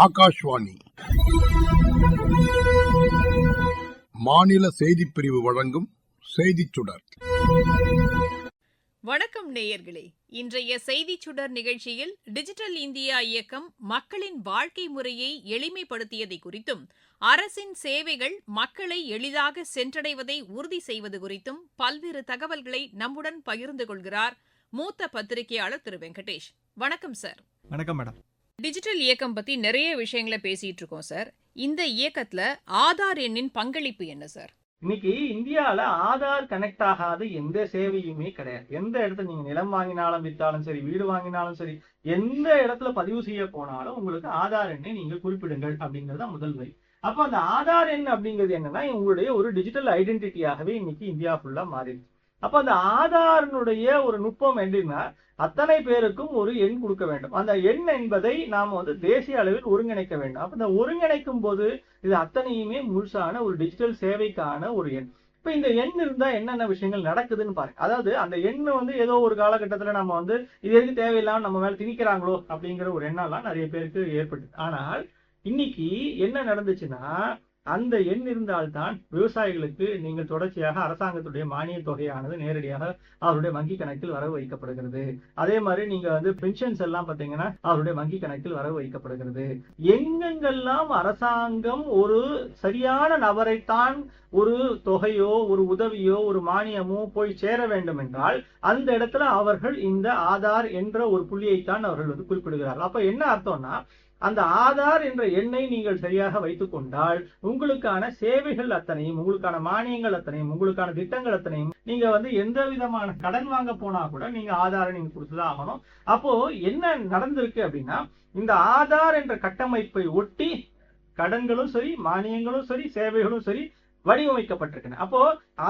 ஆகாஷ்வாணி மாநில செய்திப் பிரிவு வழங்கும் செய்திச் சுடர். வணக்கம் நேயர்களே. இன்றைய செய்திச் சுடர் நிகழ்ச்சியில் டிஜிட்டல் இந்தியா இயக்கம் மக்களின் வாழ்க்கை முறையை எளிமைப்படுத்தியதை குறித்தும், அரசின் சேவைகள் மக்களை எளிதாக சென்றடைவதை உறுதி செய்வது குறித்தும் பல்வேறு தகவல்களை நம்முடன் பகிர்ந்து கொள்கிறார் மூத்த பத்திரிகையாளர் திரு வெங்கடேஷ். வணக்கம் சார். வணக்கம் மேடம். டிஜிட்டல் இயக்கம் பத்தி நிறைய விஷயங்களை பேசிட்டு இருக்கோம் சார். இந்த இயக்கத்துல ஆதார் எண்ணின் பங்களிப்பு என்ன சார்? இன்னைக்கு இந்தியால ஆதார் கனெக்ட் ஆகாத எந்த சேவையுமே கிடையாது. எந்த இடத்துல நீங்க நிலம் வாங்கினாலும் வித்தாலும் சரி, வீடு வாங்கினாலும் சரி, எந்த இடத்துல பதிவு செய்ய போனாலும் உங்களுக்கு ஆதார் எண்ணை நீங்க குறிப்பிடுங்கள் அப்படிங்கறது முதல் வரி. அப்ப அந்த ஆதார் எண் அப்படிங்கிறது என்னன்னா உங்களுடைய ஒரு டிஜிட்டல் ஐடென்டிட்டியாகவே இன்னைக்கு இந்தியா ஃபுல்லா மாறிடுச்சு. அப்ப அந்த ஆதாரனுடைய ஒரு நுட்பம் எப்படின்னா, அத்தனை பேருக்கும் ஒரு எண் கொடுக்க வேண்டும். அந்த எண் என்பதை நாம தேசிய அளவில் ஒருங்கிணைக்க வேண்டும். அப்ப இந்த ஒருங்கிணைக்கும் போது இது அத்தனையுமே முழுசான ஒரு டிஜிட்டல் சேவைக்கான ஒரு எண். இப்ப இந்த எண் இருந்தா என்னென்ன விஷயங்கள் நடக்குதுன்னு பாருங்க. அதாவது அந்த எண் ஏதோ ஒரு காலகட்டத்துல நம்ம இது எதுக்கு தேவையில்லாம நம்ம மேல திணிக்கிறாங்களோ அப்படிங்கிற ஒரு எண்ணம்லாம் நிறைய பேருக்கு ஏற்பட்டு. ஆனால் இன்னைக்கு என்ன நடந்துச்சுன்னா, அந்த எண் இருந்தால்தான் விவசாயிகளுக்கு நீங்கள் தொடர்ச்சியாக அரசாங்கத்துடைய மானிய தொகையானது நேரடியாக அவருடைய வங்கி கணக்கில் வரவு வைக்கப்படுகிறது. அதே மாதிரி நீங்க பென்ஷன்ஸ் எல்லாம் பாத்தீங்கன்னா அவருடைய வங்கி கணக்கில் வரவு வைக்கப்படுகிறது. எங்கெங்கெல்லாம் அரசாங்கம் ஒரு சரியான நபரைத்தான் ஒரு தொகையோ ஒரு உதவியோ ஒரு மானியமோ போய் சேர வேண்டும் என்றால் அந்த இடத்துல அவர்கள் இந்த ஆதார் என்ற ஒரு புள்ளியைத்தான் அவர்கள் குறிப்பிடுகிறார்கள். அப்ப என்ன அர்த்தம்னா, அந்த ஆதார் என்ற எண்ணை நீங்கள் சரியாக வைத்துக் கொண்டால் உங்களுக்கான சேவைகள் அத்தனையும், உங்களுக்கான மானியங்கள் அத்தனையும், உங்களுக்கான திட்டங்கள் அத்தனையும், நீங்க எந்த விதமான கடன் வாங்க போனா கூட நீங்க ஆதாரை நீங்க கொடுத்துதான் ஆகணும். அப்போ என்ன நடந்திருக்கு அப்படின்னா, இந்த ஆதார் என்ற கட்டமைப்பை ஒட்டி கடன்களும் சரி, மானியங்களும் சரி, சேவைகளும் சரி வடிவமைக்கப்பட்டிருக்கேன். அப்போ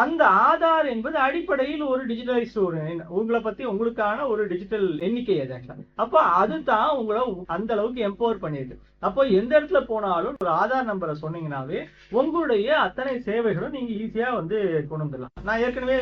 அந்த ஆதார் என்பது அடிப்படையில் ஒரு டிஜிட்டலைஸ்ட் ஒரு உங்களை பத்தி உங்களுக்கான ஒரு டிஜிட்டல் எண்ணிக்கை அது. அப்போ அதுதான் உங்களை அந்த அளவுக்கு எம்பவர் பண்ணிருக்கு. அப்போ எந்த இடத்துல போனாலும் ஒரு ஆதார் நம்பரை சொன்னீங்கன்னாவே உங்களுடைய அத்தனை சேவைகளும் நீங்க ஈஸியா கொண்டு வந்துடலாம். நான் ஏற்கனவே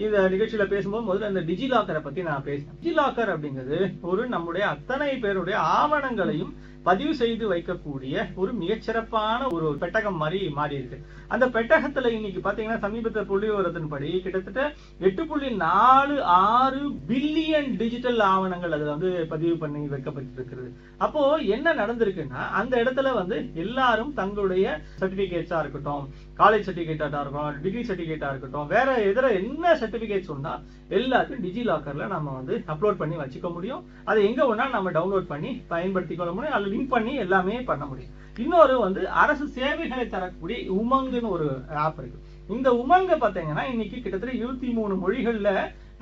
இந்த நிகழ்ச்சியில பேசும்போது முதல்ல இந்த டிஜிலாக்கரை பத்தி நான் பேசினேன். டிஜிலாக்கர் அப்படிங்கிறது ஒரு நம்முடைய அத்தனை பேருடைய ஆவணங்களையும் பதிவு செய்து வைக்கக்கூடிய ஒரு மிகச்சிறப்பான ஒரு பெட்டகம் மாதிரி மாறி இருக்கு. அந்த பெட்டகத்துல இன்னைக்கு பாத்தீங்கன்னா சமீபத்தில் புள்ளிவிவரத்தின்படி கிட்டத்தட்ட 8.46 பில்லியன் டிஜிட்டல் ஆவணங்கள் அதுல பதிவு பண்ணி வைக்கப்பட்டிருக்கிறது. அப்போ என்ன நடந்திருக்குன்னா, அந்த இடத்துல எல்லாரும் தங்களுடைய சர்டிபிகேட்ஸா இருக்கட்டும், காலேஜ் சர்டிபிகேட்டா இருக்கட்டும், டிகிரி சர்டிபிகேட்டா இருக்கட்டும், வேற எதிர என்ன சர்டிபிகேட்ஸ் உண்டா எல்லாத்தையும் டிஜிலாக்கர்ல நம்ம அப்லோட் பண்ணி வச்சுக்க முடியும். அதை எங்க வேணா நம்ம டவுன்லோட் பண்ணி பயன்படுத்திக் கொள்ள முடியும், அல்லது லிங்க் பண்ணி எல்லாமே பண்ண முடியும். இன்னொரு அரசு சேவைகளை தரக்கூடிய உமங்குன்னு ஒரு ஆப் இருக்கு. இந்த உமங்க பாத்தீங்கன்னா இன்னைக்கு கிட்டத்தட்ட 23 மொழிகள்ல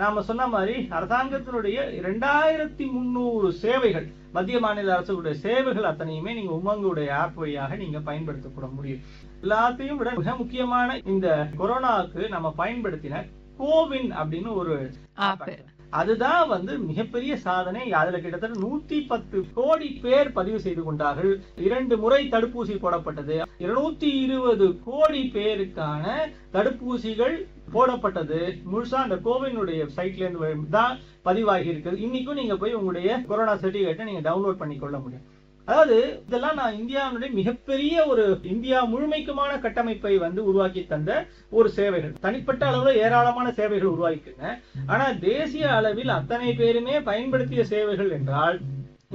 நாம சொன்ன மாதிரி அரசாங்கத்தினுடைய 2300 சேவைகள், மத்திய மாநில அரசுடைய சேவைகள் அத்தனையுமே நீங்க உமங்குடைய ஆப் வழியாக நீங்க பயன்படுத்தப்பட முடியும். எல்லாத்தையும் விட மிக முக்கியமான இந்த கொரோனாவுக்கு நம்ம பயன்படுத்தின கோவின் அப்படின்னு ஒரு ஆப், அதுதான் மிகப்பெரிய சாதனை. அதுல கிட்டத்தட்ட 110 கோடி பேர் பதிவு செய்து கொண்டார்கள். 2 முறை தடுப்பூசி போடப்பட்டது. 220 கோடி பேருக்கான தடுப்பூசிகள் போடப்பட்டது. முழுசா அந்த கோவினுடைய சைட்ல இருந்து தான் பதிவாகி இருக்குது. இன்னைக்கும் நீங்க போய் உங்களுடைய கொரோனா சர்டிபிகேட்டை நீங்க டவுன்லோட் பண்ணி கொள்ள முடியும். அதாவது இதெல்லாம் நான் இந்தியாவுடைய மிகப்பெரிய ஒரு இந்தியா முழுமைக்குமான கட்டமைப்பை உருவாக்கி தந்த ஒரு சேவைகள். தனிப்பட்ட அளவுல ஏராளமான சேவைகள் உருவாக்கிங்க. ஆனா தேசிய அளவில் அத்தனை பேருமே பயன்படுத்திய சேவைகள் என்றால்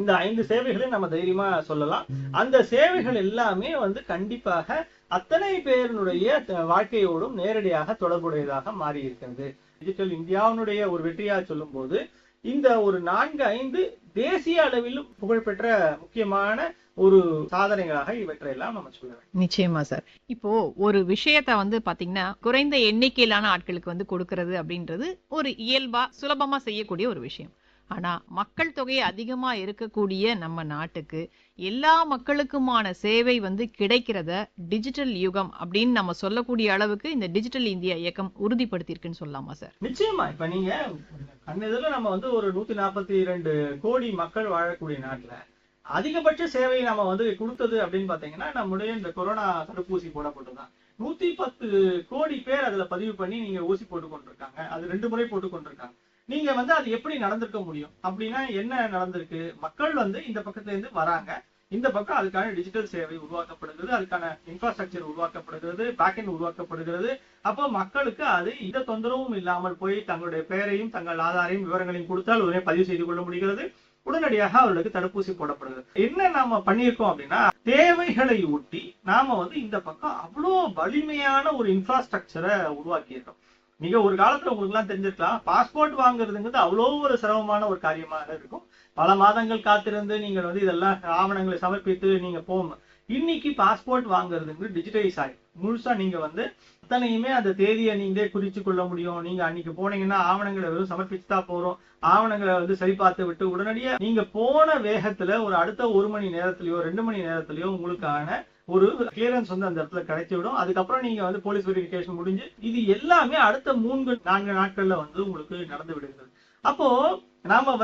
இந்த 5 சேவைகளை நம்ம தைரியமா சொல்லலாம். அந்த சேவைகள் எல்லாமே கண்டிப்பாக அத்தனை பேருடைய வாழ்க்கையோடும் நேரடியாக தொடர்புடையதாக மாறி இருக்கிறது. டிஜிட்டல் இந்தியாவுடைய ஒரு வெற்றியா சொல்லும் போது இந்த ஒரு 4-5 தேசிய அளவிலும் புகழ்பெற்ற முக்கியமான ஒரு சாதனைகளாக இவற்றையெல்லாம் நம்ம சொல்லலாம். நிச்சயமா சார். இப்போ ஒரு விஷயத்த பாத்தீங்கன்னா குறைந்த எண்ணிக்கையிலான ஆட்களுக்கு கொடுக்கறது அப்படின்றது ஒரு இயல்பா சுலபமா செய்யக்கூடிய ஒரு விஷயம். ஆனா மக்கள் தொகை அதிகமா இருக்கக்கூடிய நம்ம நாட்டுக்கு எல்லா மக்களுக்குமான சேவை கிடைக்கிறத டிஜிட்டல் யுகம் அப்படின்னு நம்ம சொல்லக்கூடிய அளவுக்கு இந்த டிஜிட்டல் இந்தியா இயக்கம் உறுதிப்படுத்தியிருக்குன்னு சொல்லலாமா சார்? நிச்சயமா. இப்ப நீங்க கண்ணெதிரில நம்ம ஒரு 142 கோடி மக்கள் வாழக்கூடிய நாட்டுல அதிகபட்ச சேவை நம்ம கொடுத்தது அப்படின்னு பாத்தீங்கன்னா நம்முடைய இந்த கொரோனா தடுப்பூசி போடப்பட்டதுதான். 110 கோடி பேர் அதுல பதிவு பண்ணி நீங்க ஊசி போட்டு கொண்டிருக்காங்க. அது 2 முறை போட்டு கொண்டிருக்காங்க. நீங்க அது எப்படி நடந்திருக்க முடியும் அப்படின்னா என்ன நடந்திருக்கு? மக்கள் இந்த பக்கத்துல இருந்து வராங்க, இந்த பக்கம் அதுக்கான டிஜிட்டல் சேவை உருவாக்கப்படுகிறது, அதுக்கான இன்ஃப்ராஸ்ட்ரக்சர் உருவாக்கப்படுகிறது, பேக்கெண்ட் உருவாக்கப்படுகிறது. அப்போ மக்களுக்கு அது இந்த தொந்தரவும் இல்லாமல் போய் தங்களுடைய பெயரையும் தங்கள் ஆதாரையும் விவரங்களையும் கொடுத்தால் உடனே பதிவு செய்து கொள்ள முடிகிறது. உடனடியாக அவர்களுக்கு தடுப்பூசி போடப்படுகிறது. என்ன நாம பண்ணியிருக்கோம் அப்படின்னா, தேவைகளை ஒட்டி நாம இந்த பக்கம் அவ்வளோ வலிமையான ஒரு இன்ஃப்ராஸ்ட்ரக்சரை உருவாக்கி இருக்கோம். மிக ஒரு காலத்துல உங்களுக்கு எல்லாம் தெரிஞ்சிருக்கலாம், பாஸ்போர்ட் வாங்குறதுங்கிறது அவ்வளோ ஒரு சிரமமான ஒரு காரியமாக இருக்கும். பல மாதங்கள் காத்திருந்து நீங்கள் இதெல்லாம் ஆவணங்களை சமர்ப்பித்து நீங்க போகணும். இன்னைக்கு பாஸ்போர்ட் வாங்குறதுங்கிறது டிஜிட்டலைஸ் ஆகி முழுசா நீங்க அத்தனையுமே அந்த தேதியை நீங்களே குறிச்சு கொள்ள முடியும். நீங்க அன்னைக்கு போனீங்கன்னா ஆவணங்களை வெறும் சமர்ப்பிச்சுதான் போறோம். ஆவணங்களை சரி பார்த்து விட்டு உடனடியா நீங்க போன வேகத்துல ஒரு அடுத்த 1 மணி நேரத்திலயோ 2 மணி நேரத்திலயோ உங்களுக்கான ஒரு கிளியரன்ஸ் அந்த இடத்துல கிடைச்சிவிடும். அதுக்கப்புறம் நீங்க போலீஸ் வெரிஃபிகேஷன் முடிஞ்சு இது எல்லாமே அடுத்த 3-4 நாட்கள்ல உங்களுக்கு நடந்து விடுகிறது. அப்போ நாம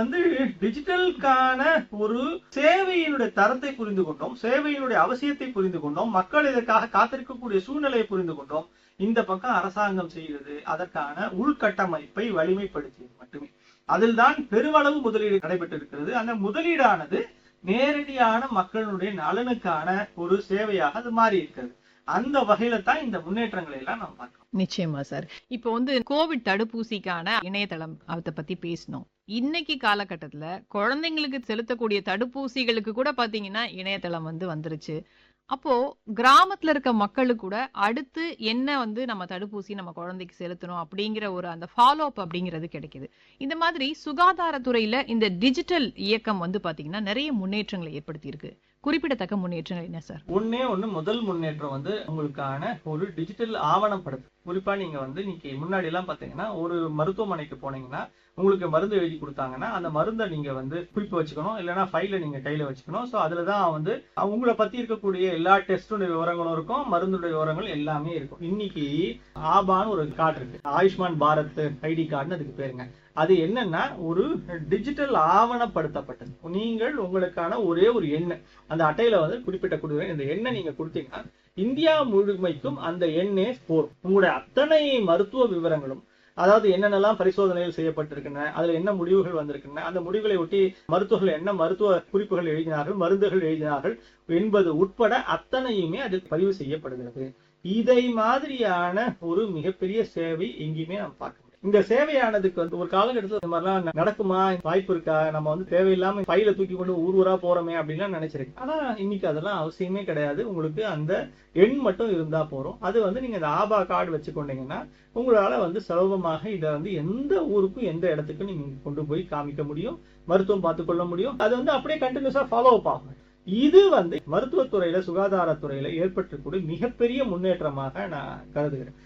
டிஜிட்டலுக்கான ஒரு சேவையினுடைய தரத்தை புரிந்து கொண்டோம், சேவையினுடைய அவசியத்தை புரிந்து கொண்டோம், மக்கள் இதற்காக காத்திருக்கக்கூடிய சூழ்நிலையை புரிந்து கொண்டோம். இந்த பக்கம் அரசாங்கம் செய்கிறது அதற்கான உள்கட்டமைப்பை வலிமைப்படுத்தியது மட்டுமே. அதில் தான் பெருமளவு முதலீடு நடைபெற்று இருக்கிறது. அந்த முதலீடானது நேரடியான மக்களுடைய நலனுக்கான ஒரு சேவையாக அது மாறி இருக்கிறது. அந்த வகையில தான் இந்த முன்னேற்றங்களை எல்லாம் நம்ம பார்க்கிறோம். நிச்சயமா சார். இப்போ கோவிட் தடுப்பூசிக்கான இணையதளம் அதை பத்தி பேசணும். இன்னைக்கு காலகட்டத்துல குழந்தைங்களுக்கு செலுத்தக்கூடிய தடுப்பூசிகளுக்கு கூட பாத்தீங்கன்னா இணையதளம் வந்துருச்சு. அப்போ கிராமத்துல இருக்க மக்களுக்கு கூட அடுத்து என்ன நம்ம தடுப்பூசி நம்ம குழந்தைக்கு செலுத்தணும் அப்படிங்கிற ஒரு அந்த ஃபாலோ அப் அப்படிங்கிறது கிடைக்குது. இந்த மாதிரி சுகாதாரத்துறையில இந்த டிஜிட்டல் இயக்கம் பாத்தீங்கன்னா நிறைய முன்னேற்றங்களை ஏற்படுத்தி இருக்கு. குறிப்பிடத்தக்க முன்னேற்றங்கள் என்ன சார்? ஒண்ணு முதல் முன்னேற்றம் உங்களுக்கான ஒரு டிஜிட்டல் ஆவணப்படுத்து. குறிப்பா நீங்க இன்னைக்கு முன்னாடி எல்லாம் பாத்தீங்கன்னா ஒரு மருத்துவமனைக்கு போனீங்கன்னா உங்களுக்கு மருந்து எழுதி கொடுத்தாங்கன்னா அந்த மருந்தை நீங்க குறிப்பு வச்சுக்கணும், இல்லைன்னா ஃபைல நீங்க கையில வச்சுக்கணும். சோ அதுலதான் உங்களை பத்தி இருக்கக்கூடிய எல்லா டெஸ்டுடைய விவரங்களும் இருக்கும், மருந்துடைய விவரங்கள் எல்லாமே இருக்கும். இன்னைக்கு ஆபான்னு ஒரு கார்டு இருக்கு, ஆயுஷ்மான் பாரத் ஐடி கார்டுன்னு அதுக்கு பேருங்க. அது என்னன்னா ஒரு டிஜிட்டல் ஆவணப்படுத்தப்பட்டது. நீங்கள் உங்களுக்கான ஒரே ஒரு எண்ணு அந்த அட்டையில குறிப்பிட்ட இந்த எண்ணை நீங்க கொடுத்தீங்கன்னா இந்தியா முழுமைக்கும் அந்த எண்ணே போரும். உங்களுடைய அத்தனை மருத்துவ விவரங்களும், அதாவது என்னென்னலாம் பரிசோதனைகள் செய்யப்பட்டிருக்கின்றன, அதுல என்ன முடிவுகள் வந்திருக்கின்றன, அந்த முடிவுகளை ஒட்டி மருத்துவர்கள் என்ன மருத்துவ குறிப்புகள் எழுதினார்கள், மருந்துகள் எழுதினார்கள் என்பது உட்பட அத்தனையுமே அதில் பதிவு செய்யப்படுகிறது. இதை மாதிரியான ஒரு மிகப்பெரிய சேவை எங்கேயுமே நம்ம பார்க்க முடியும். இந்த சேவையானதுக்கு ஒரு காலகட்டத்தில் இந்த மாதிரிலாம் நடக்குமா, வாய்ப்பு இருக்கா, நம்ம தேவையில்லாம பையில தூக்கி கொண்டு ஊரா போறோமே அப்படின்லாம் நினைச்சிருக்கேன். ஆனா இன்னைக்கு அதெல்லாம் அவசியமே கிடையாது. உங்களுக்கு அந்த எண் மட்டும் இருந்தா போறோம். அது நீங்க இந்த ஆபா கார்டு வச்சுக்கொண்டீங்கன்னா உங்களால சுலபமாக இதை எந்த ஊருக்கும் எந்த இடத்துக்கும் நீங்க கொண்டு போய் காமிக்க முடியும், மருத்துவம் பார்த்து கொள்ள முடியும். அது அப்படியே கண்டினியூஸா ஃபாலோ அப் ஆகும். இது மருத்துவத்துறையில சுகாதாரத்துறையில ஏற்பட்டிருக்கூடிய மிகப்பெரிய முன்னேற்றமாக நான் கருதுகிறேன்.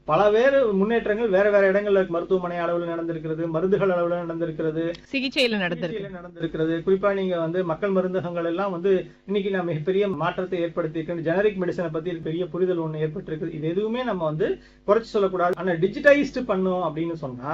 பல வேறு முன்னேற்றங்கள் வேற வேற இடங்கள்ல மருத்துவமனை அளவில் நடந்திருக்கிறது, மருந்துகள் அளவில் நடந்திருக்கிறது, சிகிச்சையில நடந்திருக்கிறது. குறிப்பா நீங்க மக்கள் மருந்தகங்கள் எல்லாம் இன்னைக்கு நான் மிகப்பெரிய மாற்றத்தை ஏற்படுத்தி இருக்கு. ஜெனரிக் மெடிசனை பத்தி பெரிய புரிதல் ஒண்ணு ஏற்பட்டிருக்கு. இது எதுவுமே நம்ம குறைச்சு சொல்லக்கூடாது. ஆனா டிஜிட்டைஸ்டு பண்ணோம் அப்படின்னு சொன்னா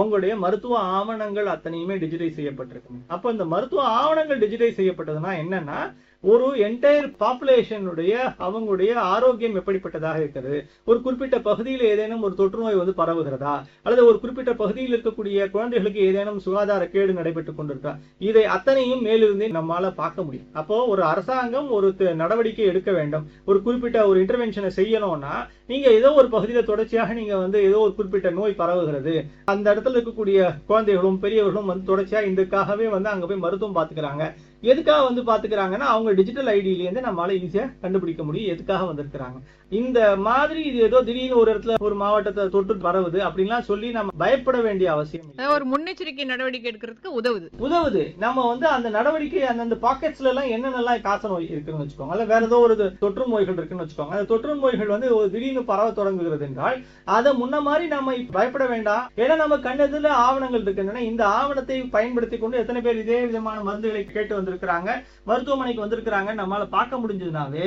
உங்களுடைய மருத்துவ ஆவணங்கள் அத்தனையுமே டிஜிட்டைஸ் செய்யப்பட்டிருக்கு. அப்ப இந்த மருத்துவ ஆவணங்கள் டிஜிட்டைஸ் செய்யப்பட்டதுன்னா என்னன்னா ஒரு என்டையர் பாப்புலேஷனுடைய அவங்களுடைய ஆரோக்கியம் எப்படிப்பட்டதாக இருக்கிறது, ஒரு குறிப்பிட்ட பகுதியில் ஏதேனும் ஒரு தொற்று நோய் பரவுகிறதா, அல்லது ஒரு குறிப்பிட்ட பகுதியில் இருக்கக்கூடிய குழந்தைகளுக்கு ஏதேனும் சுகாதார கேடு நடைபெற்றுக் கொண்டிருக்கா, இதை அத்தனையும் மேலிருந்தே நம்மால பார்க்க முடியும். அப்போ ஒரு அரசாங்கம் ஒரு நடவடிக்கை எடுக்க வேண்டும், ஒரு குறிப்பிட்ட ஒரு இன்டர்வென்ஷனை செய்யணும்னா நீங்க ஏதோ ஒரு பகுதியில தொடர்ச்சியாக நீங்க ஏதோ ஒரு குறிப்பிட்ட நோய் பரவுகிறது, அந்த இடத்துல இருக்கக்கூடிய குழந்தைகளும் பெரியவர்களும் தொடர்ச்சியா இதுக்காகவே அங்க போய் மருத்துவம் பாத்துக்கிறாங்க. எதுக்காக பாத்துக்கிறாங்கன்னா அவங்க டிஜிட்டல் ஐடியில இருந்து நம்மளால ஈஸியா கண்டுபிடிக்க முடியும் எதுக்காக வந்திருக்கிறாங்க. இந்த மாதிரி இது ஏதோ திடீர்னு ஒரு இடத்துல ஒரு மாவட்டத்தை தொற்று பரவுது அப்படின்லாம் சொல்லி நம்ம பயப்பட வேண்டிய அவசியம் இல்லை. ஒரு முன்னெச்சரிக்கை நடவடிக்கை எடுக்கிறதுக்கு உதவுது. நம்ம அந்த நடவடிக்கை அந்த பாக்கெட்ஸ்ல எல்லாம் என்னென்னலாம் காச நோய் இருக்குன்னு வச்சுக்கோங்க, அல்ல வேற ஏதோ ஒரு தொற்று நோய்கள் இருக்குன்னு வச்சுக்கோங்க. அந்த தொற்று நோய்கள் ஒரு திடீர்னு பரவ தொடங்குகிறது என்றால் அதை முன்ன மாதிரி நம்ம பயப்பட வேண்டாம். ஏன்னா நம்ம கண்டதுல ஆவணங்கள் இருக்கின்றன. இந்த ஆவணத்தை பயன்படுத்தி கொண்டு எத்தனை பேர் இதே விதமான மருந்துகளை கேட்டு வந்திருக்கிறாங்க, மருத்துவமனைக்கு வந்திருக்கிறாங்க நம்மளால பார்க்க முடிஞ்சதுனாவே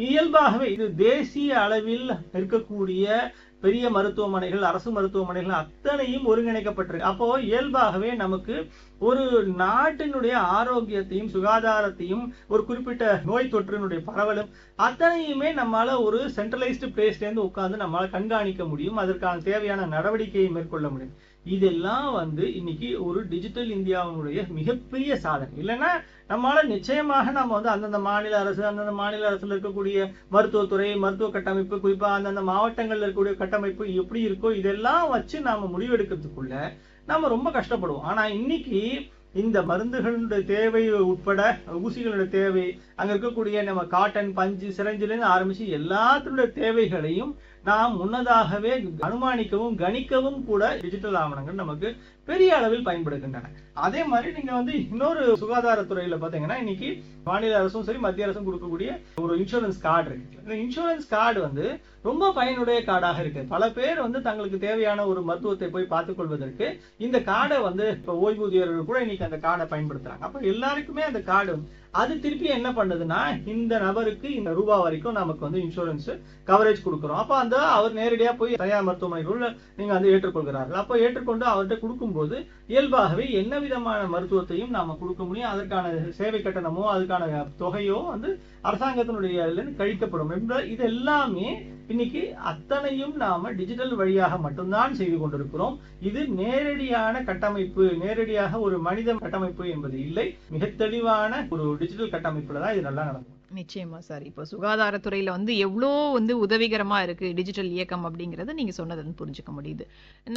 இயல்பாகவே இது தேசிய அளவில் இருக்கக்கூடிய பெரிய மருத்துவமனைகள், அரசு மருத்துவமனைகள் அத்தனையும் ஒருங்கிணைக்கப்பட்டிருக்கு. அப்போ இயல்பாகவே நமக்கு ஒரு நாட்டினுடைய ஆரோக்கியத்தையும் சுகாதாரத்தையும் ஒரு குறிப்பிட்ட நோய் தொற்றினுடைய பரவலும் அத்தனையுமே நம்மளால ஒரு சென்ட்ரலைஸ்டு பிளேஸ்ல இருந்து உட்கார்ந்து நம்மளால கண்காணிக்க முடியும், அதற்கான தேவையான நடவடிக்கையை மேற்கொள்ள முடியும். இதெல்லாம் வந்து இன்னைக்கு ஒரு டிஜிட்டல் இந்தியாவுடைய மிகப்பெரிய சாதனை. இல்லைன்னா நம்மளால நிச்சயமாக நம்ம வந்து அந்தந்த மாநில அரசுல இருக்கக்கூடிய மருத்துவத்துறை, மருத்துவ கட்டமைப்பு, குறிப்பா அந்தந்த மாவட்டங்கள்ல இருக்கக்கூடிய கட்டமைப்பு எப்படி இருக்கோ இதெல்லாம் வச்சு நாம முடிவெடுக்கிறதுக்குள்ள நாம ரொம்ப கஷ்டப்படுவோம். ஆனா இன்னைக்கு இந்த மருந்துகளுடைய தேவை உட்பட ஊசிகளுடைய தேவை, அங்க இருக்கக்கூடிய நம்ம காட்டன், பஞ்சு, சிரஞ்சில இருந்து ஆரம்பிச்சு எல்லாத்தினுடைய தேவைகளையும் நாம் முன்னதாகவே அனுமானிக்கவும் கணிக்கவும் கூட டிஜிட்டல் ஆவணங்கள் நமக்கு பெரிய அளவில் பயன்படுகின்றன. அதே மாதிரி நீங்க வந்து இன்னொரு சுகாதாரத்துறையில பாத்தீங்கன்னா இன்னைக்கு மாநில அரசும் சரி மத்திய அரசும் கொடுக்கக்கூடிய ஒரு இன்சூரன்ஸ் கார்டு இருக்கு. இந்த இன்சூரன்ஸ் கார்டு வந்து ரொம்ப பயனுடைய கார்டாக இருக்கு. பல பேர் வந்து தங்களுக்கு தேவையான ஒரு மருத்துவத்தை போய் பார்த்துக் கொள்வதற்கு இந்த கார்டை வந்து இப்ப ஓய்வூதியர்கள் கூட இன்னைக்கு அந்த கார்டை பயன்படுத்துறாங்க. அப்ப எல்லாருக்குமே அந்த கார்டு அது திருப்பி என்ன பண்ணுதுன்னா இந்த நபருக்கு இந்த ரூபா வரைக்கும் நமக்கு வந்து இன்சூரன்ஸ் கவரேஜ் கொடுக்குறோம். அப்ப அந்த அவர் நேரடியா போய் தனியார் மருத்துவமனைக்குள்ள நீங்க வந்து ஏற்றுக்கொள்கிறார்கள். அப்போ ஏற்றுக்கொண்டு அவர்கிட்ட கொடுக்கும்போது இயல்பாகவே என்ன விதமான மருத்துவத்தையும் நாம கொடுக்க முடியும். அதற்கான சேவை கட்டணமோ அதுக்கான தொகையோ வந்து அரசாங்கத்தினுடைய கழிக்கப்படும். இது எல்லாமே இன்னைக்கு அத்தனையும் நாம டிஜிட்டல் வழியாக மட்டும்தான் செய்து கொண்டிருக்கிறோம். இது நேரடியான கட்டமைப்பு, நேரடியாக ஒரு மனித கட்டமைப்பு என்பது இல்லை. மிக தெளிவான ஒரு டிஜிட்டல் கட்டமைப்புல தான் இது நல்லா நடக்கும். நிச்சயமா சார். இப்போ சுகாதாரத்துறையில வந்து எவ்வளோ வந்து உதவிகரமா இருக்கு டிஜிட்டல் இயக்கம் அப்படிங்கறத நீங்க சொன்னதுன்னு புரிஞ்சுக்க முடியுது.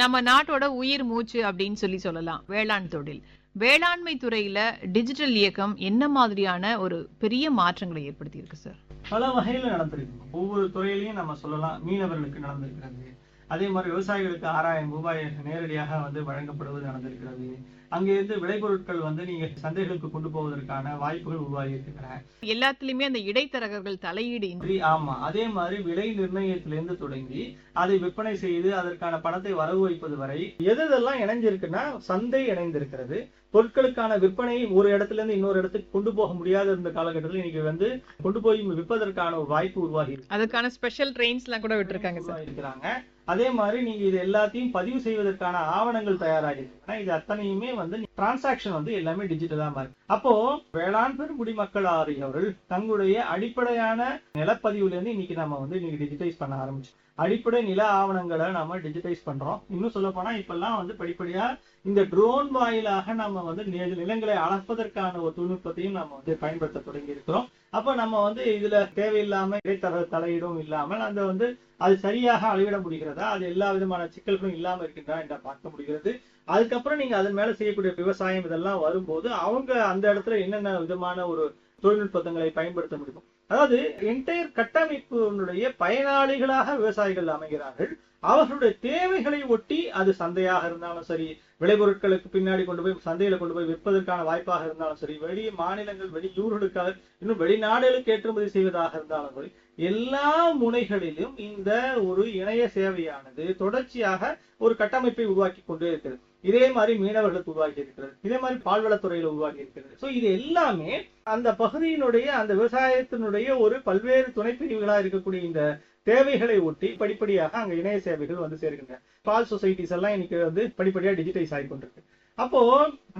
நம்ம நாட்டோட உயிர் மூச்சு அப்படின்னு சொல்லலாம் வேளாண் தொழில். வேளாண்மை துறையில டிஜிட்டல் இயக்கம் என்ன மாதிரியான ஒரு பெரிய மாற்றங்களை ஏற்படுத்தி இருக்கு சார்? பல வகையில நடந்திருக்கு. ஒவ்வொரு துறையிலையும் நம்ம சொல்லலாம். மீனவர்களுக்கு நடந்திருக்கிறது. அதே மாதிரி விவசாயிகளுக்கு 6000 ரூபாய் நேரடியாக வந்து வழங்கப்படுவது நடந்திருக்கிறது. அங்கிருந்து விளைபொருட்கள் வந்து நீங்க சந்தைகளுக்கு கொண்டு போவதற்கான வாய்ப்புகள் உருவாகி இருக்கின்றன. எல்லாத்துலயுமே அந்த இடைத்தரகர்கள் தலையீடு இன்றி. ஆமா, அதே மாதிரி விலை நிர்ணயத்திலிருந்து தொடங்கி அதை விற்பனை செய்து அதற்கான பணத்தை வரவு வைப்பது வரை எதெல்லாம் இணைஞ்சிருக்குன்னா சந்தை இணைந்திருக்கிறது. பொருட்களுக்கான விற்பனை ஒரு இடத்துல இருந்து இன்னொரு இடத்துக்கு கொண்டு போக முடியாத இருந்த காலகட்டத்தில் இன்னைக்கு வந்து கொண்டு போய் விற்பதற்கான ஒரு வாய்ப்பு உருவாகி இருக்கு. அதுக்கான ஸ்பெஷல் ட்ரெயின்ஸ் எல்லாம் கூட விட்டுருக்காங்க சார். இருக்கிறாங்க. அதே மாதிரி நீங்க இது எல்லாத்தையும் பதிவு செய்வதற்கான ஆவணங்கள் தயாராகி இருக்கு. இது அத்தனையுமே வந்து டிரான்சாக்சன் வந்து எல்லாமே டிஜிட்டலா மாறி. அப்போ வேளாண் பெருங்குடி மக்கள் ஆகியவர்கள் தங்களுடைய அடிப்படையான நிலப்பதிவுல இருந்து இன்னைக்கு நம்ம வந்து இன்னைக்கு டிஜிட்டைஸ் பண்ண ஆரம்பிச்சு அடிப்படை நில ஆவணங்களை நம்ம டிஜிட்டைஸ் பண்றோம். இன்னும் சொல்ல போனா இப்பெல்லாம் வந்து படிப்படியா இந்த ட்ரோன் வாயிலாக நம்ம வந்து நிலங்களை அளப்பதற்கான ஒரு தொழில்நுட்பத்தையும் நம்ம வந்து பயன்படுத்த தொடங்கி இருக்கிறோம். அப்ப நம்ம வந்து இதுல தேவையில்லாம இடைத்தர தலையீடும் இல்லாமல் அந்த வந்து அது சரியாக அளவிட முடிகிறதா, அது எல்லா விதமான சிக்கல்களும் இல்லாம இருக்கின்றா என்ற பார்க்க முடிகிறது. அதுக்கப்புறம் நீங்க அதன் மேல செய்யக்கூடிய விவசாயம் இதெல்லாம் வரும்போது அவங்க அந்த இடத்துல என்னென்ன விதமான ஒரு தொழில்நுட்பங்களை பயன்படுத்த முடியும். அதாவது என்டையர் கட்டமைப்பினுடைய பயனாளிகளாக விவசாயிகள் அமைகிறார்கள். அவர்களுடைய தேவைகளை ஒட்டி அது சந்தையாக இருந்தாலும் சரி, விளைபொருட்களுக்கு பின்னாடி கொண்டு போய் சந்தையில கொண்டு போய் விற்பதற்கான வாய்ப்பாக இருந்தாலும் சரி, வெளி மாநிலங்கள் வெளியூர்களுக்காக இன்னும் வெளிநாடுகளுக்கு ஏற்றுமதி செய்வதாக இருந்தாலும் சரி, எல்லா முனைகளிலும் இந்த ஒரு இணைய சேவையானது தொடர்ச்சியாக ஒரு கட்டமைப்பை உருவாக்கி கொண்டே இருக்கிறது. இதே மாதிரி மீனவர்களுக்கு உருவாக்கி இருக்கிறது. இதே மாதிரி பால்வளத்துறையில உருவாக்கி இருக்கிறது. சோ இது எல்லாமே அந்த பகுதியினுடைய அந்த விவசாயத்தினுடைய ஒரு பல்வேறு துணைப்பிரிவுகளா இருக்கக்கூடிய இந்த தேவைகளை ஒட்டி படிப்படியாக அங்க இணைய சேவைகள் வந்து சேர்க்கின்றன. பால் சொசைட்டிஸ் எல்லாம் இன்னைக்கு வந்து படிப்படியா டிஜிட்டைஸ் ஆகி கொண்டிருக்கு. அப்போ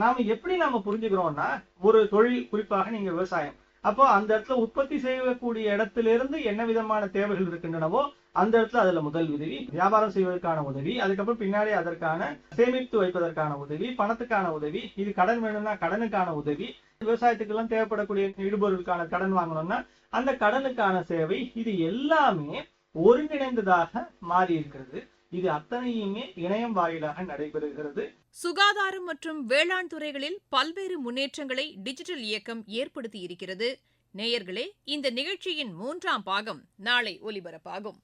நாம புரிஞ்சுக்கிறோம்னா ஒரு தொழில், குறிப்பாக நீங்க விவசாயம், அப்போ அந்த இடத்துல உற்பத்தி செய்யக்கூடிய இடத்துல இருந்து என்ன விதமான தேவைகள் இருக்கின்றனவோ அந்த இடத்துல அதுல முதல் உதவி, வியாபாரம் செய்வதற்கான உதவி, அதுக்கப்புறம் பின்னாடி அதற்கான சேமித்து வைப்பதற்கான உதவி, பணத்துக்கான உதவி, இது கடன் வேணும்னா கடனுக்கான உதவி, விவசாயத்துக்கு எல்லாம் தேவைப்படக்கூடிய இடுபொருளுக்கான கடன் வாங்கணும்னா அந்த கடனுக்கான சேவை, இது எல்லாமே ஒருங்கிணைந்ததாக மாறி இருக்கிறது. இது அத்தனையுமே இணையம் வாயிலாக நடைபெறுகிறது. சுகாதாரம் மற்றும் வேளாண் துறைகளில் பல்வேறு முன்னேற்றங்களை டிஜிட்டல் இயக்கம் ஏற்படுத்தி இருக்கிறது. நேயர்களே, இந்த நிகழ்ச்சியின் 3ஆம் பாகம் நாளை ஒலிபரப்பாகும்.